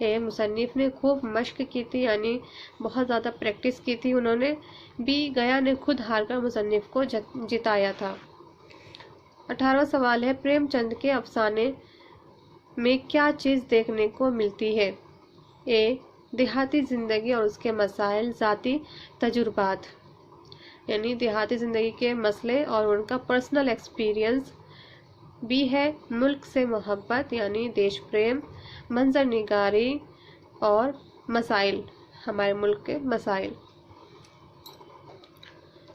ए मुसन्निफ ने खूब मश्क की थी, यानी बहुत ज़्यादा प्रैक्टिस की थी उन्होंने। बी गया ने खुद हारकर मुसन्निफ को जिताया था। 18वां सवाल है, प्रेमचंद के अफसाने में क्या चीज़ देखने को मिलती है? ए देहाती ज़िंदगी और उसके मसाइल, ज़ाती तजुर्बात, यानी देहाती ज़िंदगी के मसले और उनका पर्सनल एक्सपीरियंस। बी है मुल्क से मोहब्बत, यानी देश प्रेम, मंजर निगारी और मसाइल, हमारे मुल्क के मसाइल।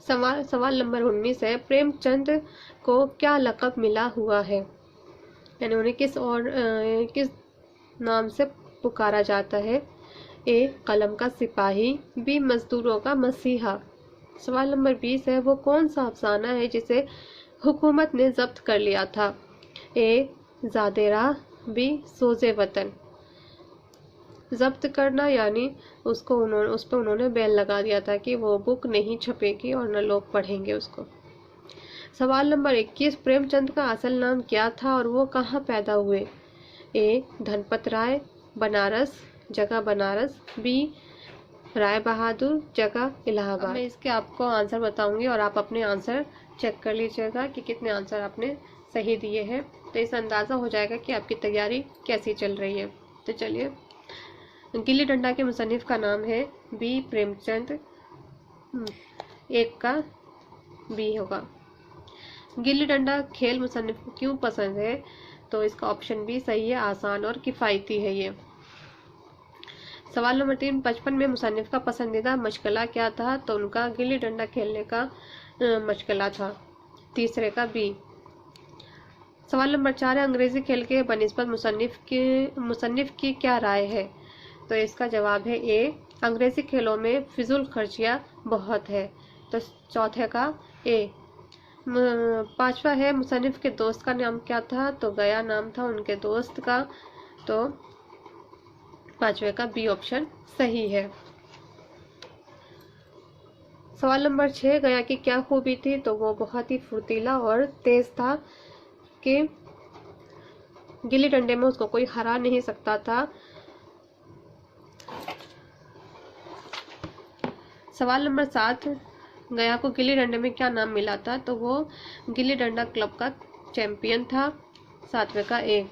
सवाल नंबर 19 है, प्रेमचंद को क्या लक़ब मिला हुआ है? यानी उन्हें किस नाम से पुकारा जाता है? ए कलम का सिपाही, बी मजदूरों का मसीहा। सवाल नंबर 20 है, वो कौन सा अफसाना है जिसे हुकूमत ने जब्त कर लिया था? ए ज़ादेरा, बी सोज़े वतन। जब्त करना यानी उस पर उन्होंने बैन लगा दिया था कि वो बुक नहीं छपेगी और न लोग पढ़ेंगे उसको। सवाल नंबर 21, प्रेमचंद का असल नाम क्या था और वो कहाँ पैदा हुए? ए धनपत राय, बनारस, जगह बनारस, बी राय बहादुर, जगह इलाहाबाद। मैं इसके आपको आंसर बताऊंगी और आप अपने आंसर चेक कर लीजिएगा कि कितने आंसर आपने सही दिए हैं, तो इससे अंदाज़ा हो जाएगा कि आपकी तैयारी कैसी चल रही है। तो चलिए, गिल्ली डंडा के मुसन्निफ का नाम है बी प्रेमचंद, एक का बी होगा। गिल्ली डंडा खेल मुसन्निफ को क्यों पसंद है? तो इसका ऑप्शन बी सही है, आसान और किफ़ायती है ये। सवाल नंबर 3, बचपन में मुसन्निफ का पसंदीदा मशगला क्या था? तो उनका गिल्ली डंडा खेलने का मशगला था, तीसरे का बी। सवाल नंबर 4 है, अंग्रेजी खेल के बनिस्बत मुसन्निफ की क्या राय है? तो इसका जवाब है ए अंग्रेजी खेलों में फिजूल खर्चियाँ बहुत है, तो चौथे का ए। 5वां है, मुसन्निफ के दोस्त का नाम क्या था? तो गया नाम था उनके दोस्त का, तो 5वें का बी ऑप्शन सही है। सवाल नंबर 6, गया की क्या खूबी थी? तो वो बहुत ही फुर्तीला और तेज था कि गिल्ली डंडे में उसको कोई हरा नहीं सकता था। सवाल नंबर 7, गया को गिल्ली डंडे में क्या नाम मिला था? तो वो गिल्ली डंडा क्लब का चैंपियन था, 7वें का ए।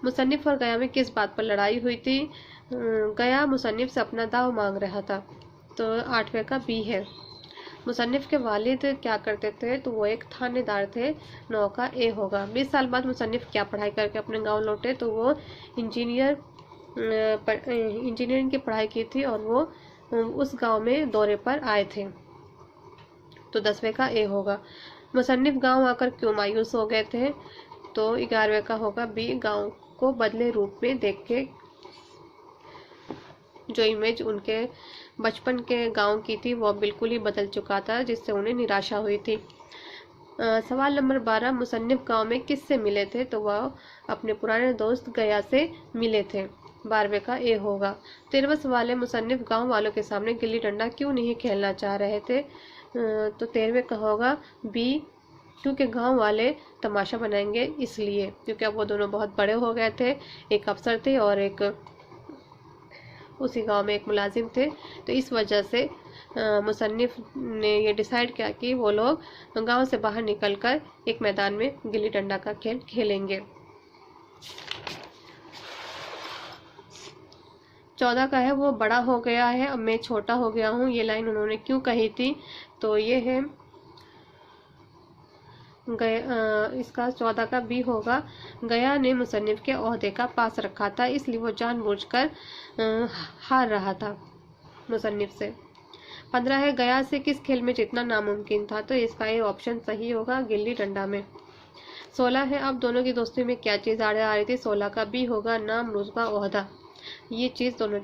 मुसन्निफ और गया में किस बात पर लड़ाई हुई थी? गया मुसन्निफ से अपना दाव मांग रहा था, तो 8वें का बी है। मुसन्निफ के वालिद क्या करते थे? तो वो एक थानेदार थे, 9 का ए होगा। 20 साल बाद मुसन्निफ क्या पढ़ाई करके अपने गांव लौटे? तो वो इंजीनियरिंग की पढ़ाई की थी और वो उस गांव में दौरे पर आए थे, तो 10वें का ए होगा। मुसन्निफ गांव आकर क्यों मायूस हो गए थे? तो 11वें का होगा बी, गांव को बदले रूप में देख के जो इमेज उनके बचपन के गांव की थी वो बिल्कुल ही बदल चुका था, जिससे उन्हें निराशा हुई थी। सवाल नंबर 12, मुसन्निफ गांव में किससे मिले थे? तो वह अपने पुराने दोस्त गया से मिले थे, 12वें का ए होगा। 13वां सवाल है, मुसन्निफ गांव वालों के सामने गिल्ली डंडा क्यों नहीं खेलना चाह रहे थे? तो 13वें का होगा बी, क्योंकि गांव वाले तमाशा बनाएंगे इसलिए, क्योंकि अब वो दोनों बहुत बड़े हो गए थे, एक अफसर थे और एक उसी गांव में एक मुलाजिम थे, तो इस वजह से मुसन्निफ ने ये डिसाइड किया कि वो लोग गांव से बाहर निकलकर एक मैदान में गिल्ली डंडा का खेल खेलेंगे। 14 का है, वो बड़ा हो गया है अब मैं छोटा हो गया हूँ, ये लाइन उन्होंने क्यों कही थी? तो ये है इसका 14 का बी होगा, गया ने मुसन्निफ के ओहदे का पास रखा था, इसलिए वो जानबूझकर हार रहा था मुसन्निफ से। 15 है, गया से किस खेल में जीतना नामुमकिन था? तो इसका ये ऑप्शन सही होगा, गिल्ली डंडा में। 16 है, अब दोनों की दोस्ती में क्या चीज़ आड़े आ रही थी? 16 का बी होगा, नाम, रुतबा, ओहदा। ये चीज़ दोनों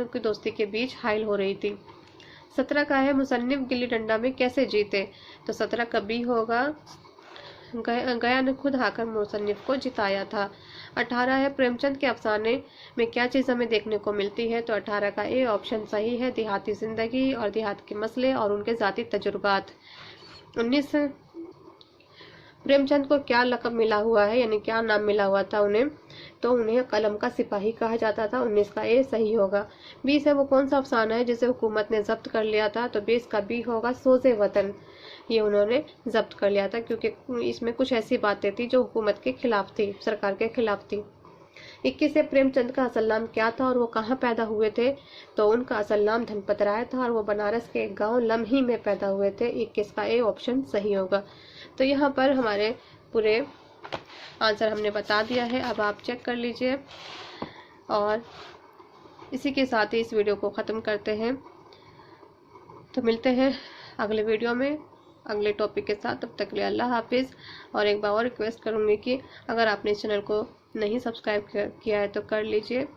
की दोस्ती के बीच हाइल हो रही थी। 17 का है, मुसन्निफ गिल्ली डंडा में कैसे जीते? तो 17 का बी होगा, गया ने खुद आकर मुसन्निफ को जिताया था। 18 है, प्रेमचंद के अफसाने में क्या चीज़ हमें देखने को मिलती है? तो 18 का ए ऑप्शन सही है, देहाती ज़िंदगी और देहात के मसले और उनके ज़ाती तजुर्बात। 19 प्रेमचंद को क्या लक़ब मिला हुआ है, यानी क्या नाम मिला हुआ था उन्हें, तो उन्हें कलम का सिपाही कहा जाता था। 19 का ए सही होगा। 20 है वो कौन सा अफसाना है जिसे हुकूमत ने जब्त कर लिया था, तो 20 का बी होगा सोज़े वतन। ये उन्होंने जब्त कर लिया था क्योंकि इसमें कुछ ऐसी बातें थी जो हुकूमत के खिलाफ थी, सरकार के खिलाफ थी। 21 से प्रेमचंद का असल नाम क्या था और वो कहाँ पैदा हुए थे, तो उनका असल नाम धनपत राय था और वो बनारस के एक गांव लम्ही में पैदा हुए थे। 21 का ए ऑप्शन सही होगा। तो यहाँ पर हमारे पूरे आंसर हमने बता दिया है, अब आप चेक कर लीजिए। और इसी के साथ ही इस वीडियो को ख़त्म करते हैं। तो मिलते हैं अगले वीडियो में अगले टॉपिक के साथ। तब तक के लिए अल्लाह हाफिज़। और एक बार और रिक्वेस्ट करूँगी कि अगर आपने इस चैनल को नहीं सब्सक्राइब किया है तो कर लीजिए।